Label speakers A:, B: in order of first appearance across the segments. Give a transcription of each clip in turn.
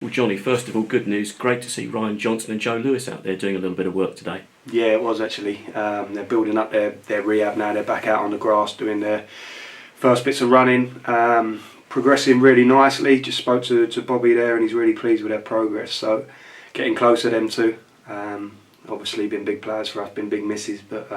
A: Well, Johnny, first of all, good news. Great to see Ryan Johnson and Joe Lewis out there doing a little bit of work today.
B: Yeah, it was actually. They're building up their rehab now. They're back out on the grass doing their first bits of running. Progressing really nicely. Just spoke to Bobby there and he's really pleased with their progress. So getting closer them two. Obviously been big players for us, been big misses, but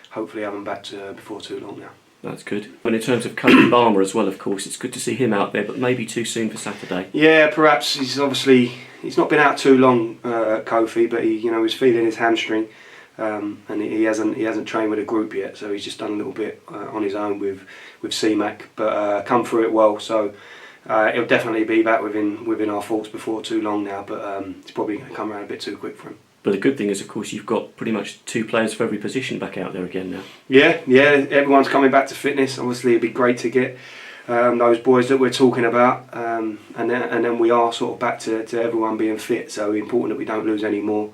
B: hopefully have them back before too long now.
A: That's good. And in terms of Cody Balmer as well, of course, it's good to see him out there, but maybe too soon for Saturday.
B: Yeah, perhaps he's not been out too long, Kofi, but he's feeling his hamstring, and he hasn't trained with a group yet, so he's just done a little bit on his own with CMAC, but come through it well. So he'll definitely be back within our thoughts before too long now, but it's probably going to come around a bit too quick for him.
A: But the good thing is, of course, you've got pretty much two players for every position back out there again now.
B: Yeah, everyone's coming back to fitness. Obviously, it'd be great to get those boys that we're talking about, and then we are sort of back to everyone being fit. So important that we don't lose any more.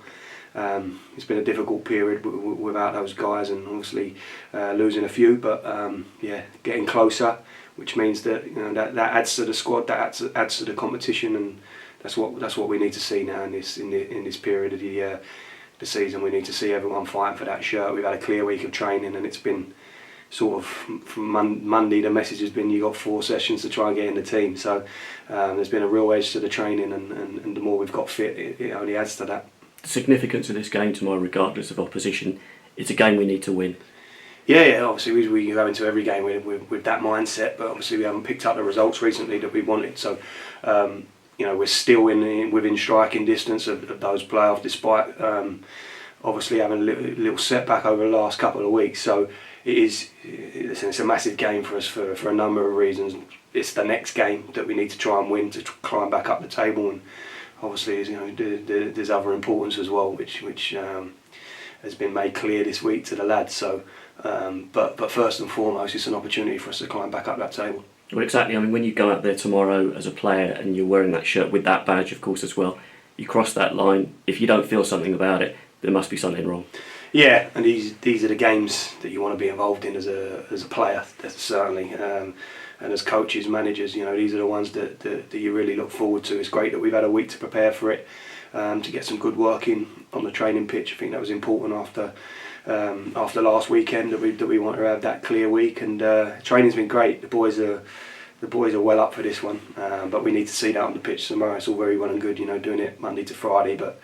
B: It's been a difficult period without those guys, and obviously losing a few. But getting closer, which means that that adds to the squad, that adds to the competition, and that's what we need to see now in this period of the season. We need to see everyone fighting for that shirt. We've had a clear week of training, and it's been sort of from Monday. The message has been you got 4 sessions to try and get in the team. So there's been a real edge to the training, and the more we've got fit, it only adds to that.
A: The significance of this game tomorrow, regardless of opposition, it's a game we need to win.
B: Yeah. Obviously, we go into every game with that mindset, but obviously we haven't picked up the results recently that we wanted. So. We're still within striking distance of those playoffs, despite obviously having a little setback over the last couple of weeks. So it's a massive game for us for a number of reasons. It's the next game that we need to try and win to climb back up the table, and obviously there's other importance as well, which has been made clear this week to the lads. So, but first and foremost, it's an opportunity for us to climb back up that table.
A: Well, exactly. I mean, when you go out there tomorrow as a player and you're wearing that shirt with that badge, of course, as well, you cross that line. If you don't feel something about it, there must be something wrong. Yeah,
B: and these are the games that you want to be involved in as a player, certainly. And as coaches, managers, these are the ones that you really look forward to. It's great that we've had a week to prepare for it, to get some good work in on the training pitch. I think that was important after last weekend that we want to have that clear week, and training's been great. The boys are well up for this one, but we need to see that on the pitch tomorrow. It's all very well and good, doing it Monday to Friday, but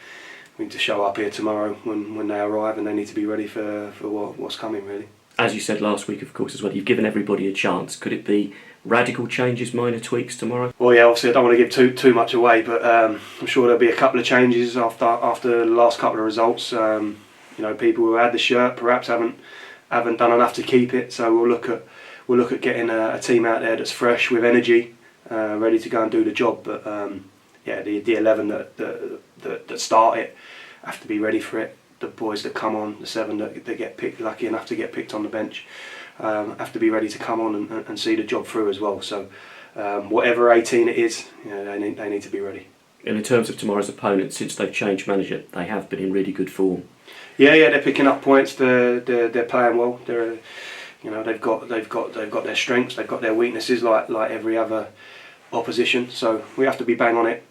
B: we need to show up here tomorrow when they arrive, and they need to be ready for what's coming, really.
A: As you said last week, of course, as well, you've given everybody a chance. Could it be radical changes, minor tweaks tomorrow?
B: Well, yeah, obviously I don't want to give too much away, but I'm sure there'll be a couple of changes after the last couple of results. People who had the shirt perhaps haven't done enough to keep it, so we'll look at getting a team out there that's fresh, with energy, ready to go and do the job. But the 11 that start it have to be ready for it. The boys that come on, the 7 that get picked, lucky enough to get picked on the bench, have to be ready to come on and see the job through as well. So whatever 18 it is, they need to be ready.
A: And in terms of tomorrow's opponent, since they've changed manager, they have been in really good form.
B: Yeah, they're picking up points. They're playing well. They've got their strengths. They've got their weaknesses, like every other opposition. So we have to be bang on it,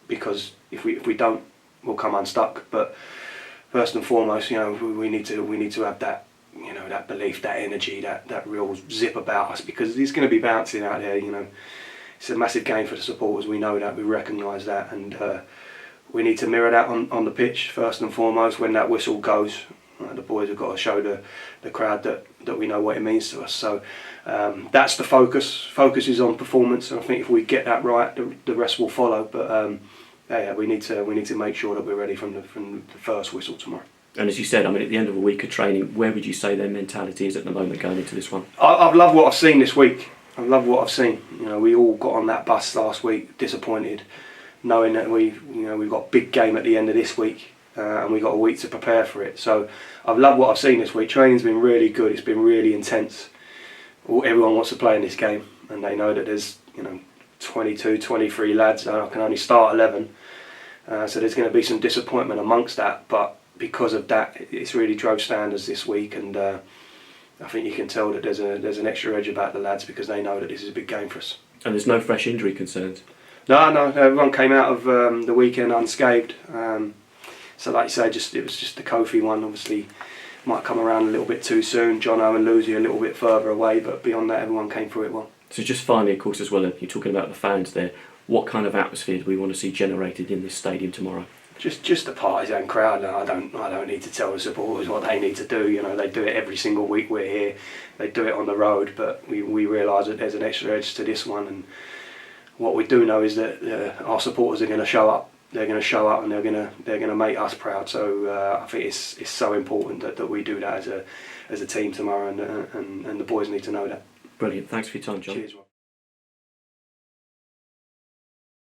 B: because if we don't, we'll come unstuck. But first and foremost, we need to have that, that belief, that energy, that real zip about us, because it's going to be bouncing out there. It's a massive game for the supporters. We know that. We recognise that, and we need to mirror that on the pitch first and foremost. When that whistle goes, the boys have got to show the crowd that we know what it means to us. So that's the focus. Focus is on performance, and I think if we get that right, the rest will follow. But we need to make sure that we're ready from the first whistle tomorrow.
A: And as you said, at the end of a week of training, where would you say their mentality is at the moment going into this one?
B: I've loved what I've seen this week. I've loved what I've seen. We all got on that bus last week disappointed, knowing that we've got a big game at the end of this week, and we've got a week to prepare for it. So I've loved what I've seen this week. Training's been really good. It's been really intense. Everyone wants to play in this game, and they know that there's 22, 23 lads, and I can only start 11. So there's going to be some disappointment amongst that, but because of that, it's really drove standards this week, and I think you can tell that there's an extra edge about the lads, because they know that this is a big game for us.
A: And there's no fresh injury concerns?
B: No, everyone came out of the weekend unscathed. So like you say, it was just the Kofi one. Obviously, might come around a little bit too soon. Johnnie and Lucy a little bit further away, but beyond that, everyone came through it well.
A: So just finally, of course, as well, you're talking about the fans there. What kind of atmosphere do we want to see generated in this stadium tomorrow?
B: Just a partisan crowd. I don't need to tell the supporters what they need to do. You know, they do it every single week we're here. They do it on the road, but we realise that there's an extra edge to this one. And what we do know is that our supporters are going to show up. They're going to show up, and they're going to make us proud. So I think it's so important that we do that as a team tomorrow, and the boys need to know that.
A: Brilliant. Thanks for your time, John.
B: Cheers, Rob.